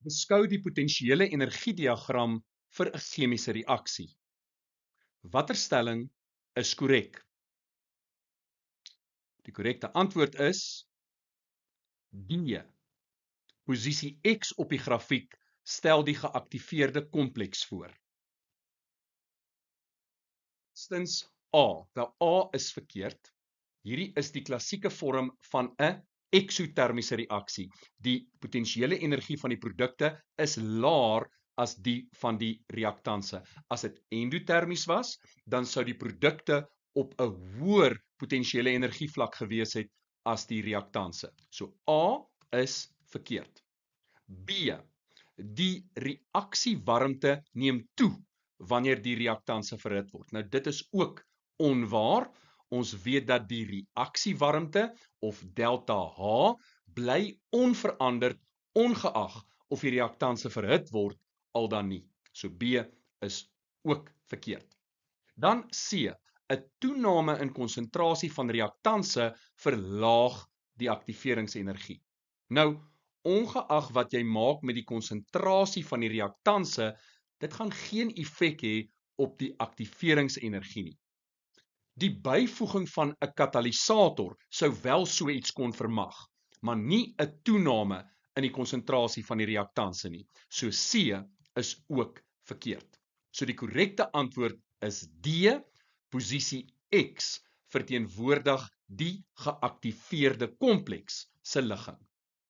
Beskou die potensiële energiediagram vir 'n chemiese reaksie. Watter stelling is korrek? Die korrekte antwoord is D. Posisie X op die grafiek stel die geaktiveerde kompleks voor. Eerstens A. Nou A is verkeerd. Hierdie is die klassieke vorm van 'n eksotermiese reaksie. Die potensiële energie van die produkte is laer as die van die reaktanse. As dit endotermies was, dan sou die produkte op 'n hoër potensiële energievlak gewees het as die reaktanse. So A is verkeerd. B. Die reaksiewarmte neem toe wanneer die reaktanse verhit word. Nou dit is ook onwaar. Ons weet dat die reaksiewarmte of delta H bly onveranderd ongeag of die reaktanse verhit word al dan nie. So B is ook verkeerd. Dan C. 'n toename in konsentrasie van reaktanse verlaag die aktiveringsenergie. Nou, ongeag wat jy maak met die konsentrasie van die reaktanse, dit gaan geen effek hê op die aktiveringsenergie nie. Die byvoeging van 'n katalisator sou wel so iets kon vermag, maar nie 'n toename in die konsentrasie van die reaktanse nie. So C is ook verkeerd. So die korrekte antwoord is D. Posisie X verteenwoordig die geaktiveerde kompleks se ligging.